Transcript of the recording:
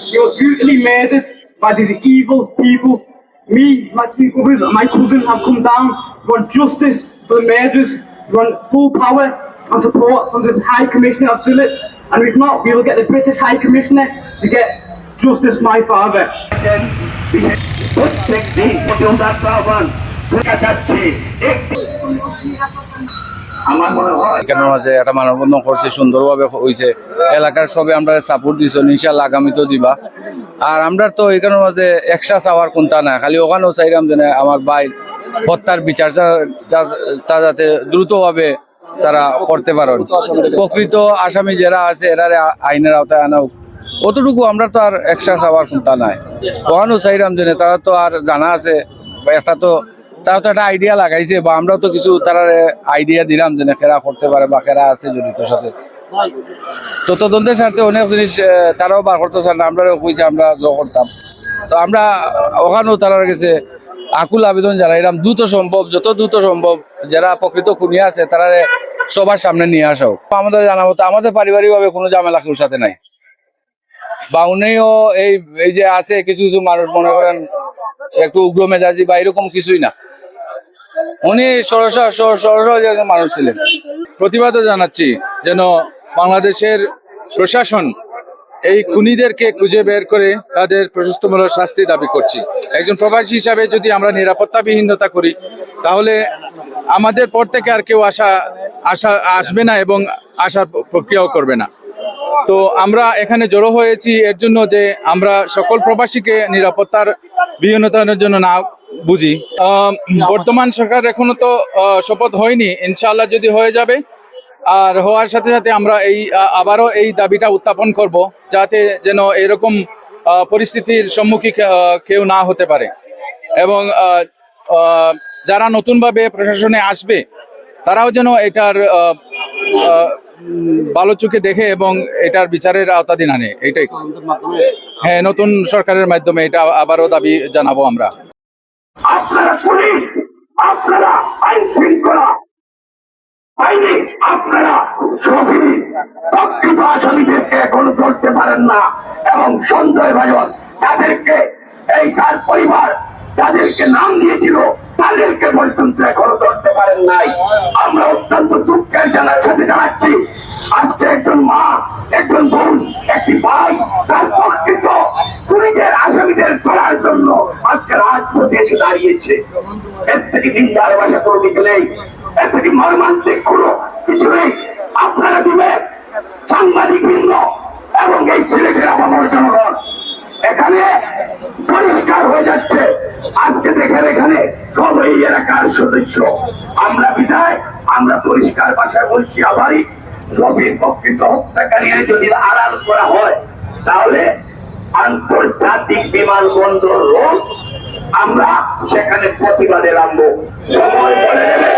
He was brutally murdered by these evil people. Me, my two brothers, and my cousin have come down. We want justice for the murderers. We want full power and support from the High Commissioner of Sulit. And if not, we will get the British High Commissioner to get justice my father. প্রত্যেক দিন প্রতিবাদ আহ্বান যাচ্ছে। আমার মনে হয় এখানের মাঝে একটা মানববন্ধন করছে, সুন্দরভাবে হয়েছে। এলাকার সবে আমরা সাপোর্ট দিছো, ইনশাল্লাহ আগামীতেও দিবা। আর আমরা তো এখানের মাঝে একসা চাওয়ার কোনটা না, খালি ওখানেও চাইলাম যে আমার ভাই হত্যার বিচার তা যাতে দ্রুতভাবে তারা করতে পারেন। প্রকৃত আসামি যারা আছে এরা আইনের আওতায় আনা হোক, অতটুকু আমরা তো আর একসা চাওয়ার কোনটা নাই। ওখানেও চাইলাম যে তারা তো আর জানা আছে একটা তো তারা তো একটা আইডিয়া লাগাইছে, বা আমরাও তো কিছু তারা আইডিয়া দিলাম যে খেরা করতে পারে বা খেরা আছে জড়িত সাথে। তো তদন্তের স্বার্থে অনেক জিনিস তারাও বার করতে চান না, আমরা কইছে আমরা জ করতাম। তো আমরা ওখানেও তারা গেছে আকুল আবেদন জানাইলাম দ্রুত সম্ভব, যত দ্রুত সম্ভব যারা প্রকৃত খুনি আছে তারা সবার সামনে নিয়ে আসা হোক। আমাদের জানাবো তো আমাদের পারিবারিকভাবে কোনো ঝামেলা কেউ সাথে নাই, বা উনিও এই যে আছে কিছু কিছু মানুষ মনে করেন একটু উগ্র মেজাজি বা এরকম কিছুই না, উনি সরস মানুষ ছিলেন। প্রতিবাদও জানাচ্ছি যেন বাংলাদেশের প্রশাসন এই খুনিদেরকে খুঁজে বের করে তাদের প্রশস্তমূলক শাস্তি দাবি করছি। একজন প্রবাসী হিসাবে যদি আমরা নিরাপত্তাবিহীনতা করি তাহলে আমাদের পর থেকে আর কেউ আসবে না এবং আসার প্রক্রিয়াও করবে না। তো আমরা এখানে জড়ো হয়েছি এর জন্য যে আমরা সকল প্রবাসীকে নিরাপত্তার বিহীনতার জন্য না বুঝি। বর্তমান সরকার এখনো তো শপথ হয়নি, ইনশাআল্লাহ যদি হয়ে যাবে, আর হওয়ার সাথে সাথে আমরা আবারও এই দাবিটা উত্থাপন করব যাতে যেন এরকম পরিস্থিতির সম্মুখীন কেউ না হতে পারে, এবং যারা নতুনভাবে প্রশাসনে আসবে তারাও যেন এটার ভালো চোখে দেখে এবং এটার বিচারের আওতাধীন আনে। এটাই, হ্যাঁ, নতুন সরকারের মাধ্যমে এটা আবারও দাবি জানাবো আমরা। আপনারা পুলিশ, আপনারা আইন শৃঙ্খলা আইনে আপনারা সবই প্রকৃত আসামিদেরকে এখনো ধরতে পারেন না, এবং সন্দেহভাজন তাদেরকে এই কার পরিবার যাদেরকে নাম দিয়েছিল তাদেরকে পর্যন্ত এখনো ধরতে পারেন নাই। আমরা অত্যন্ত দুঃখের সাথে জানাচ্ছি আজকে একজন মা, একজন বোন, একটি ভাই তার প্রকৃত খুনিদের আসামিদের ধরার জন্য আজকে রাজপথে এসে দাঁড়িয়েছে। এর থেকে নিন্দার ভাষা কোনো কিছু নেই, এর থেকে মর্মান্তিক কোনো কিছু নেই। আপনারা দিবেন সাংবাদিক বৃন্দ এবং এই ছেলেদের আবহাওয়ার জনগণ এখানে পরিষ্কার হয়ে যাচ্ছে। আজকে দেখেন এখানে সব এই এলাকার সদস্য আমরা বিদায়, আমরা পরিষ্কার ভাষায় বলছি আবারই রবির প্রকৃত হত্যাকারী যদি আড়াল করা হয় তাহলে আন্তর্জাতিক বিমানবন্দর রোজ আমরা সেখানে প্রতিবাদে নামবো। সময় বলে দেবে।